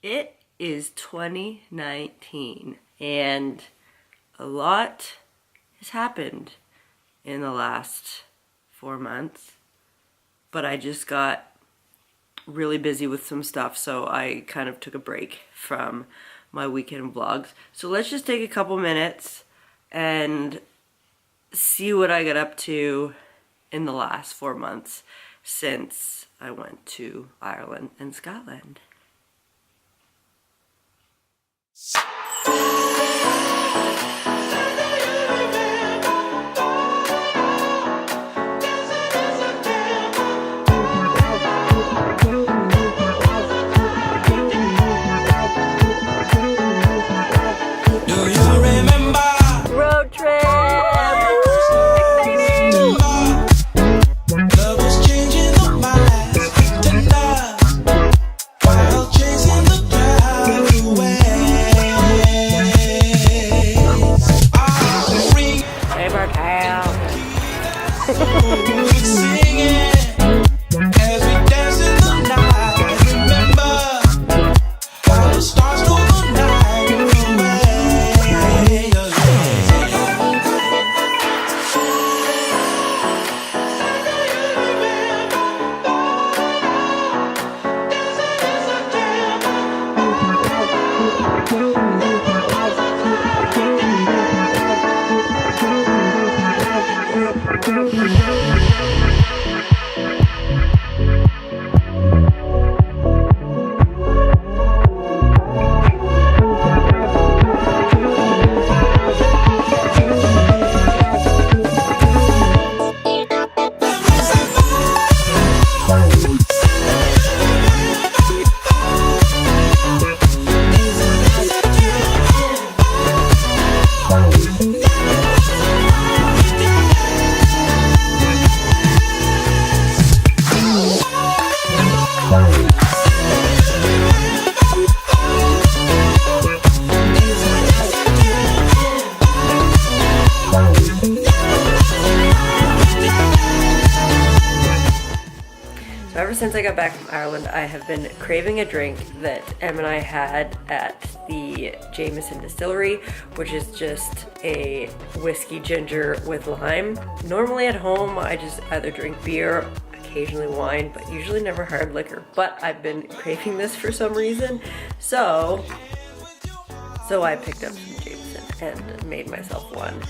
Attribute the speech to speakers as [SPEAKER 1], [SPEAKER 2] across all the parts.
[SPEAKER 1] It is 2019 and a lot has happened in the last 4 months, but I just got really busy with some stuff, so I kind of took a break from my weekend vlogs. So let's just take a couple minutes and see what I got up to in the last 4 months since I went to Ireland and Scotland. Ever since I got back from Ireland, I have been craving a drink that Em and I had at the Jameson Distillery, which is just a whiskey ginger with lime. Normally at home, I just either drink beer, occasionally wine, but usually never hard liquor. But I've been craving this for some reason, so I picked up some Jameson and made myself one.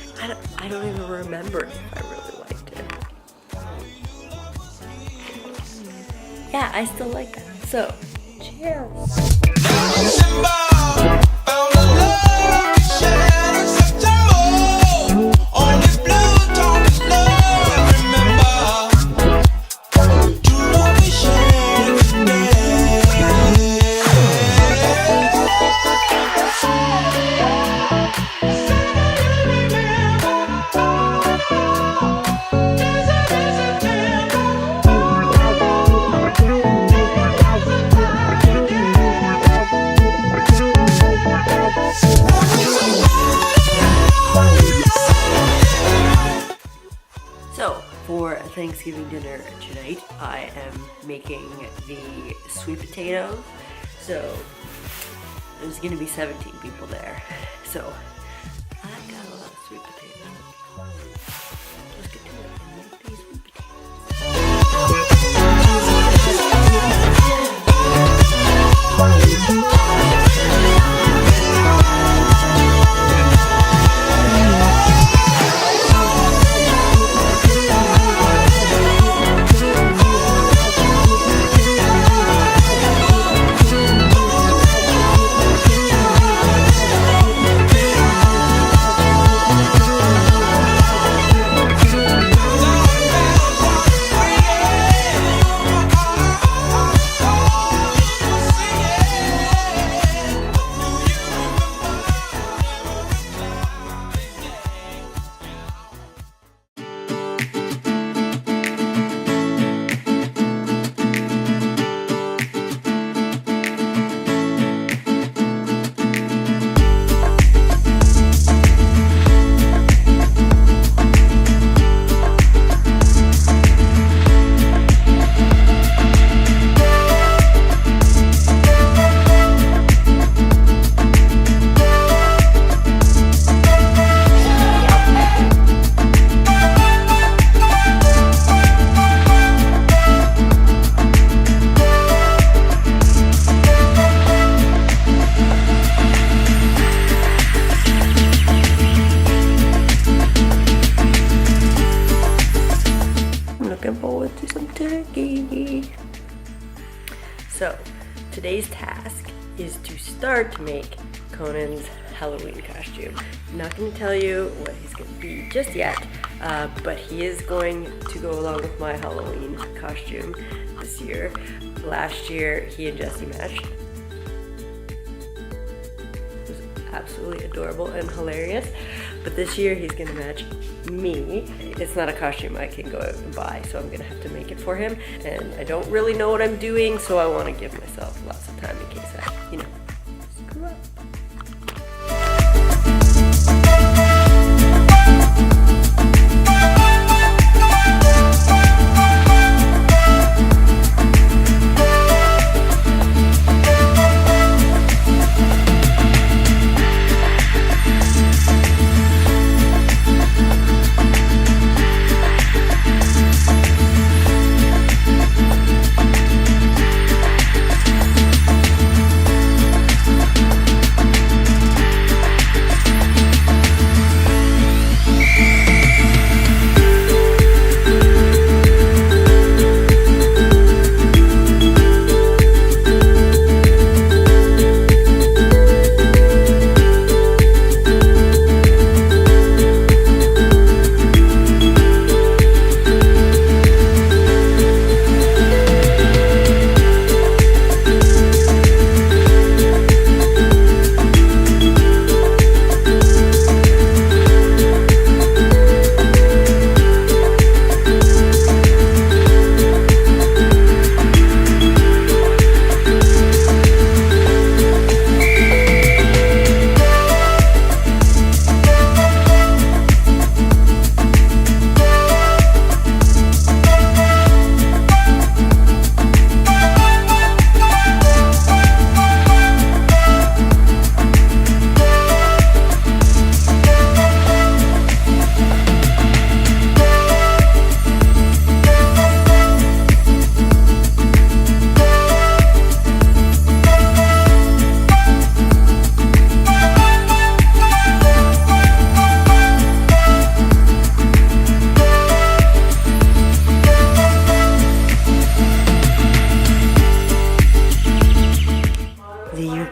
[SPEAKER 1] I don't even remember if I really liked it. Yeah, I still like that. So, cheers. For Thanksgiving dinner tonight, I am making the sweet potatoes. So there's gonna be 17 people there. So I got a lot of sweet potatoes. Let's get to it and make these sweet potatoes. So today's task is to start to make Conan's Halloween costume. I'm not going to tell you what he's going to be just yet, but he is going to go along with my Halloween costume this year. Last year he and Jesse matched. It was absolutely adorable and hilarious, but this year he's going to match me. It's not a costume I can go out and buy, so I'm gonna have to make it for him, and I don't really know what I'm doing, so I want to give myself lots of time in case I, you know, screw up.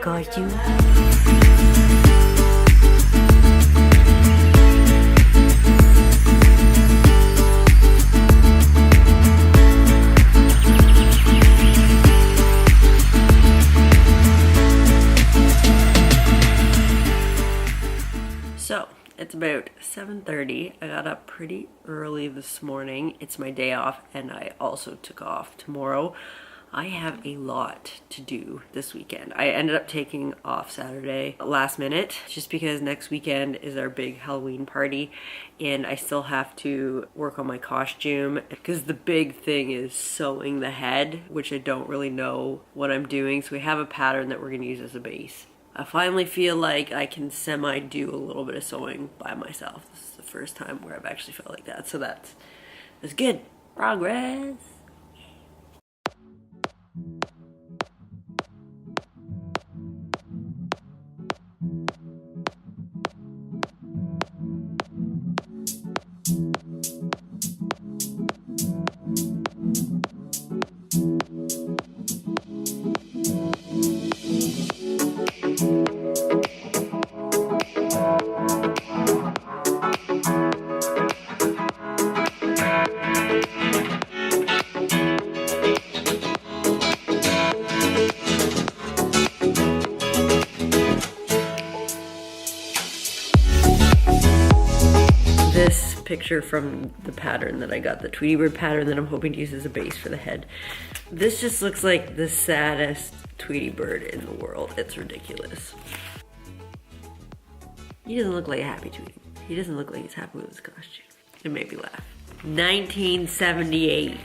[SPEAKER 1] Costume. So it's about 7:30. I got up pretty early this morning. It's my day off, and I also took off tomorrow. I have a lot to do this weekend. I ended up taking off Saturday last minute just because next weekend is our big Halloween party, and I still have to work on my costume because the big thing is sewing the head, which I don't really know what I'm doing. So we have a pattern that we're gonna use as a base. I finally feel like I can do a little bit of sewing by myself. This is the first time where I've actually felt like that, so that's good. Progress. This picture from the pattern that I got, the Tweety Bird pattern that I'm hoping to use as a base for the head. This just looks like the saddest Tweety Bird in the world. It's ridiculous. He doesn't look like a happy Tweety. He doesn't look like he's happy with his costume. It made me laugh. 1978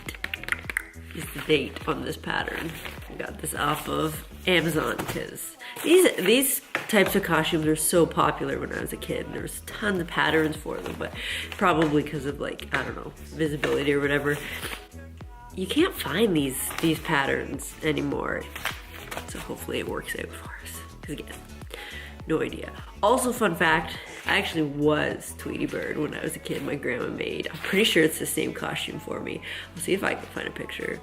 [SPEAKER 1] is the date on this pattern. I got this off of Amazon because these types of costumes are so popular when I was a kid. There was tons of patterns for them, but probably because of, like, I don't know, visibility or whatever. You can't find these patterns anymore. So hopefully it works out for us. Because again, no idea. Also, fun fact, I actually was Tweety Bird when I was a kid. My grandma made. I'm pretty sure it's the same costume for me. I'll see if I can find a picture.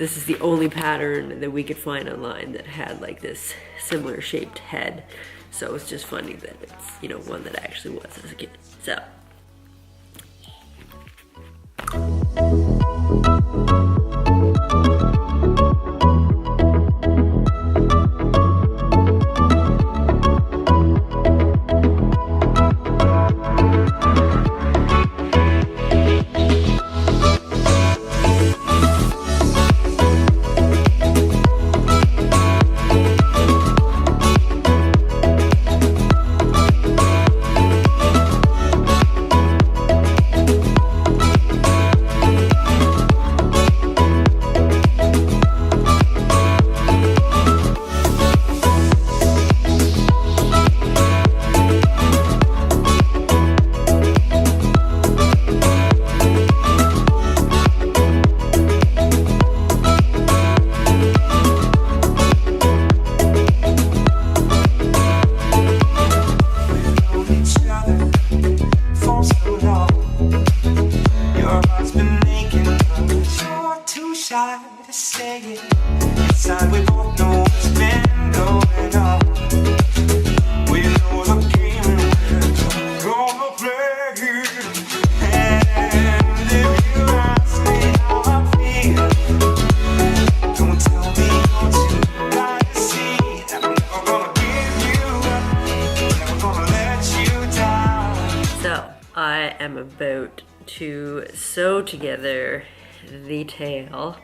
[SPEAKER 1] this is the only pattern that we could find online that had like this similar shaped head. So it's just funny that it's, you know, one that I actually was as a kid. So. I am about to sew together the tail,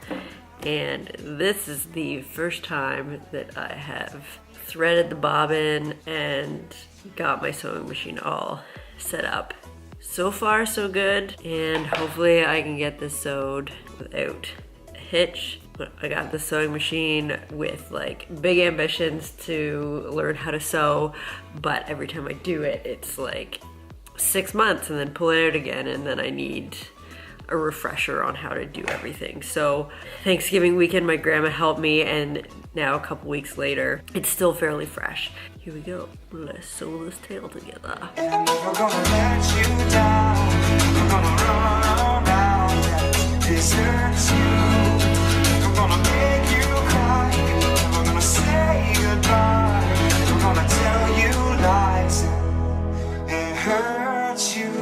[SPEAKER 1] and this is the first time that I have threaded the bobbin and got my sewing machine all set up. So far so good, and hopefully I can get this sewed without a hitch. I got the sewing machine with like big ambitions to learn how to sew, but every time I do it, it's like 6 months and then pull it out again, and then I need a refresher on how to do everything. So Thanksgiving weekend, my grandma helped me, and now a couple weeks later, it's still fairly fresh. Here we go. Let's sew this tail together.
[SPEAKER 2] And we're gonna let you down. We're gonna run around and desert you. We're gonna make you cry. We're gonna say goodbye. We're gonna tell you lies and hurt you.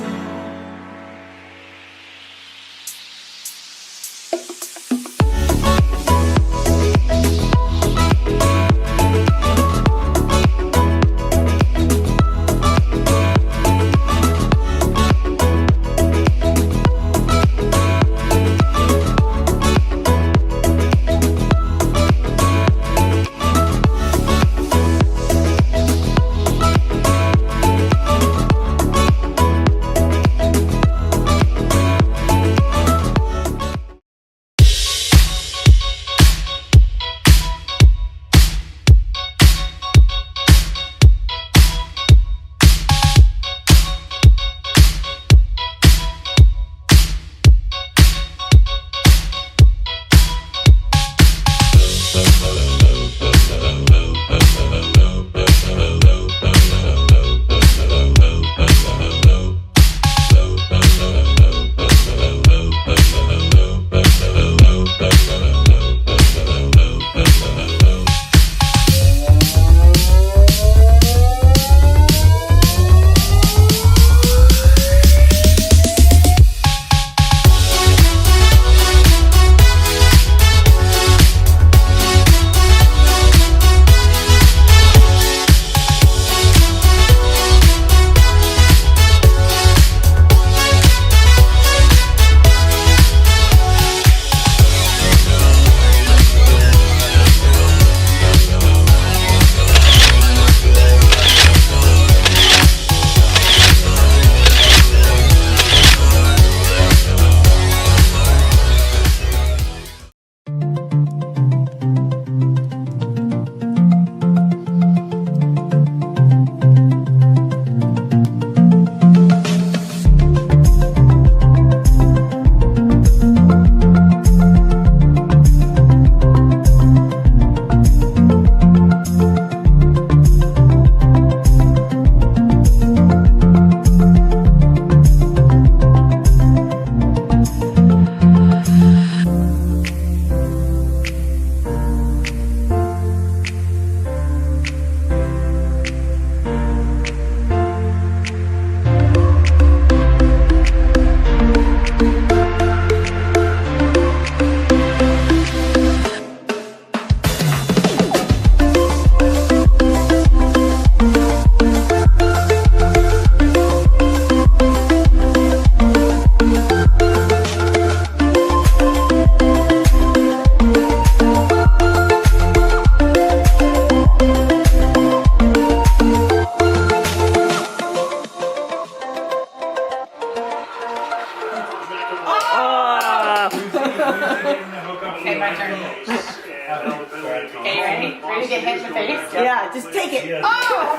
[SPEAKER 1] Yeah, just take it.
[SPEAKER 3] Oh,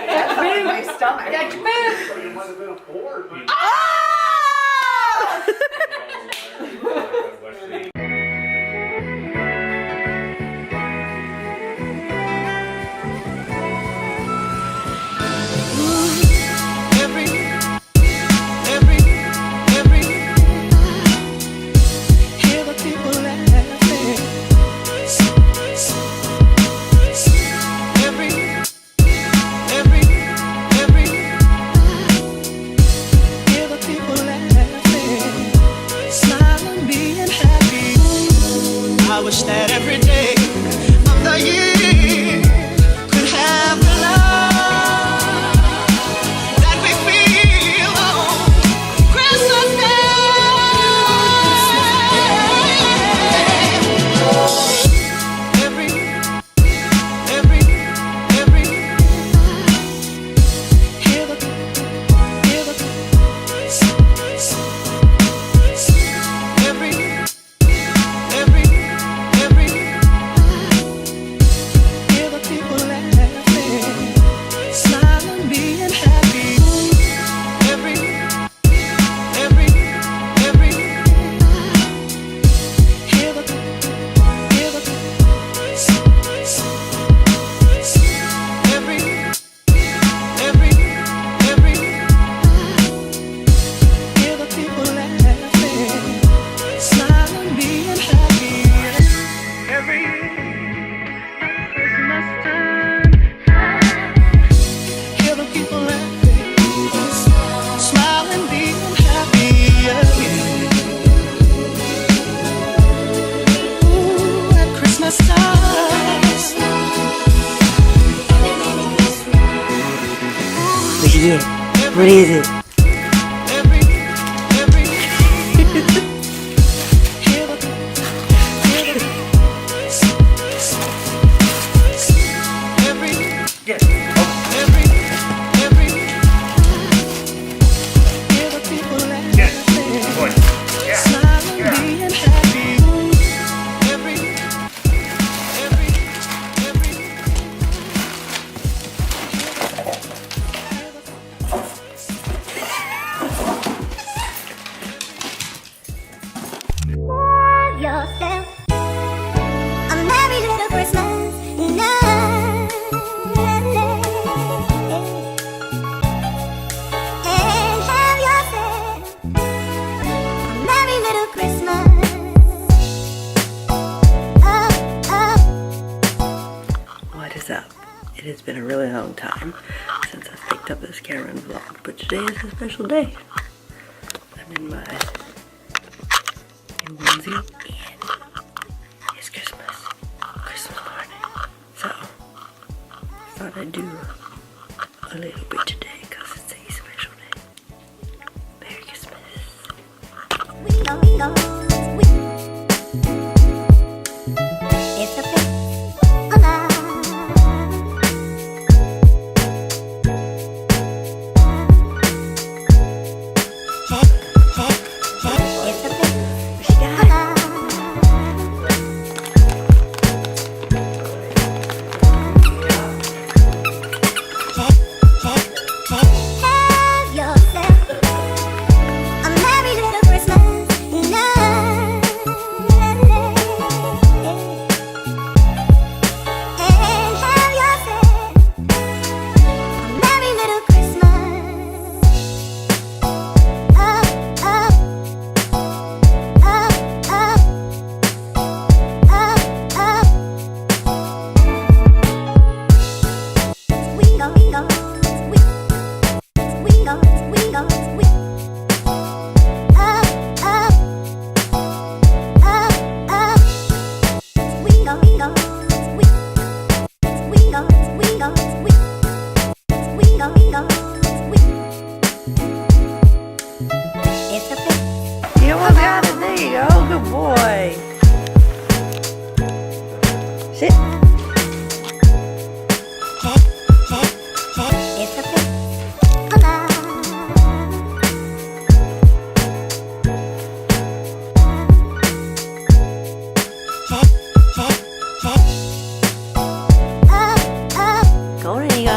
[SPEAKER 3] that's in my stomach.
[SPEAKER 4] It might have been a board.
[SPEAKER 2] Hear the people laughing. Every hear the people laughing, smiling, being happy. I wish that every day of the year could have the love that we feel on Christmas Day. Every hear the hear the people laughing, smiling, being happy. Every hear the hear the people laughing, smiling, being happy. Every Christmas time, hear the people laughing, smiling, being happy. Ooh, at Christmas time.
[SPEAKER 1] What you get? What is it?
[SPEAKER 5] Yourself a merry little Christmas night, and have yourself a merry little Christmas.
[SPEAKER 1] What is up? It has been a really long time since I've picked up this camera and vlogged, but today is a special day. I'm in my new onesie and it's Christmas morning. So I thought I'd do a little bit today because it's a special day. Merry Christmas.
[SPEAKER 5] We know it's a place alive. It's a place alive. Have yourself a merry little Christmas night.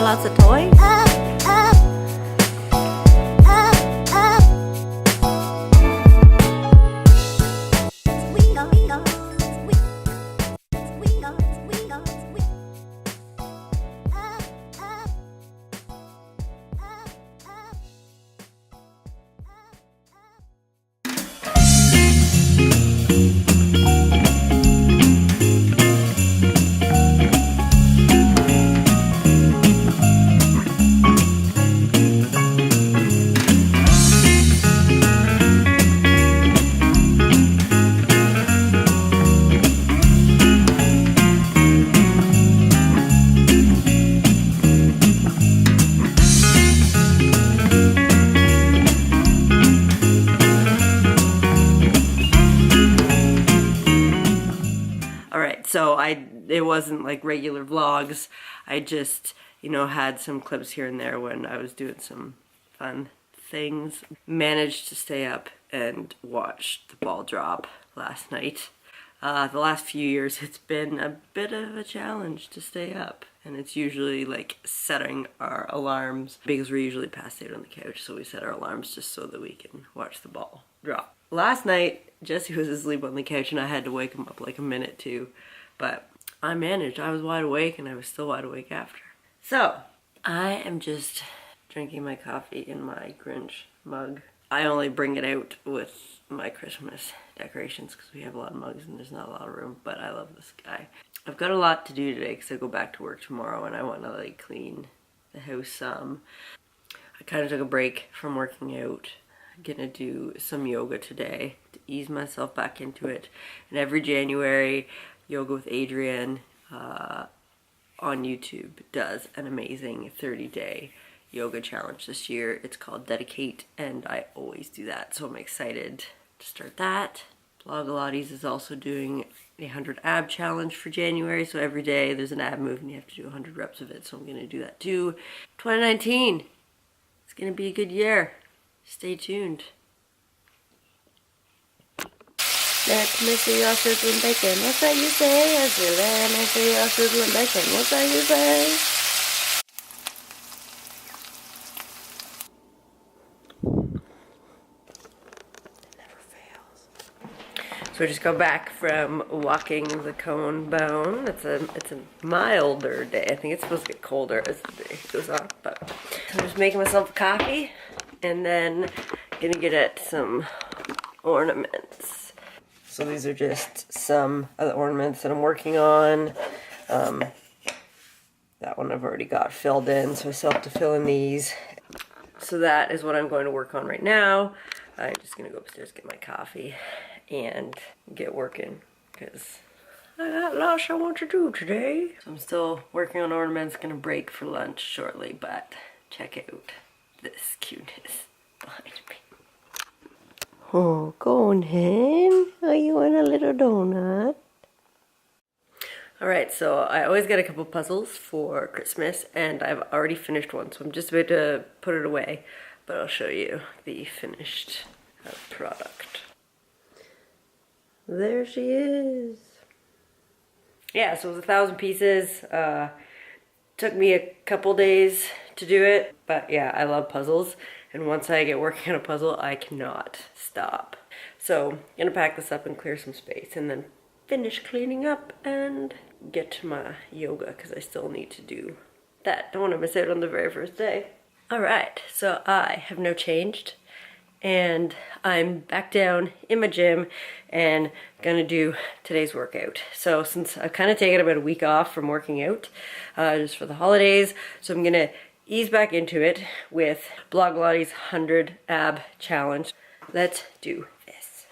[SPEAKER 1] lots of toys. So it wasn't like regular vlogs. I just, you know, had some clips here and there when I was doing some fun things. Managed to stay up and watch the ball drop last night. The last few years it's been a bit of a challenge to stay up, and it's usually like setting our alarms because we're usually passed out on the couch, so we set our alarms just so that we can watch the ball drop. Last night Jesse was asleep on the couch and I had to wake him up like a minute too, but I managed. I was wide awake and I was still wide awake after. So I am just drinking my coffee in my Grinch mug. I only bring it out with my Christmas decorations because we have a lot of mugs and there's not a lot of room, but I love this guy. I've got a lot to do today because I go back to work tomorrow and I want to like clean the house some. I kind of took a break from working out. I'm gonna do some yoga today to ease myself back into it. And every January, Yoga with Adrienne on YouTube does an amazing 30-day yoga challenge this year. It's called Dedicate, and I always do that, so I'm excited to start that. Blogilates is also doing a 100 ab challenge for January, so every day there's an ab move and you have to do 100 reps of it, so I'm going to do that too. 2019, it's going to be a good year. Stay tuned. Let me see your sizzling bacon. What's that you say? I say, let me see your sizzling bacon. What's that you say? So I just got back from walking the cone bone. It's a milder day. I think it's supposed to get colder as the day goes on. But I'm just making myself a coffee and then gonna get at some ornaments. So these are just some of the ornaments that I'm working on. That one I've already got filled in, so I still have to fill in these. So that is what I'm going to work on right now. I'm just gonna go upstairs, get my coffee, and get working because I got lots I want to do today. So I'm still working on ornaments, gonna break for lunch shortly, but check out this cuteness behind me. Oh, go on, hen. Are you want a little donut? Alright, so I always get a couple puzzles for Christmas, and I've already finished one, so I'm just about to put it away, but I'll show you the finished product. There she is. Yeah, so it was 1,000 pieces. Took me a couple days to do it, but yeah, I love puzzles. And once I get working on a puzzle, I cannot stop. So I'm gonna pack this up and clear some space and then finish cleaning up and get to my yoga because I still need to do that. Don't want to miss out on the very first day. All right, so I have now changed and I'm back down in my gym and gonna do today's workout. So since I've kind of taken about a week off from working out just for the holidays, so I'm gonna ease back into it with Blogilates 100 ab challenge. Let's do this.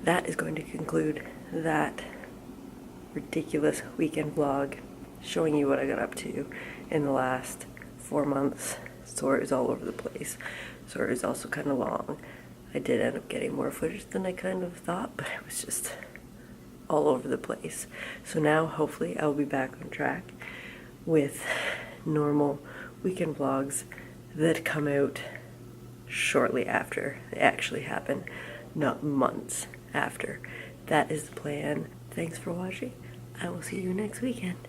[SPEAKER 1] That is going to conclude that ridiculous weekend vlog showing you what I got up to in the last 4 months stories all over the place. Stories also kind of long. I did end up getting more footage than I kind of thought, but it was just all over the place. So now hopefully I'll be back on track with normal weekend vlogs that come out shortly after they actually happen, not months after. That is the plan. Thanks for watching. I will see you next weekend.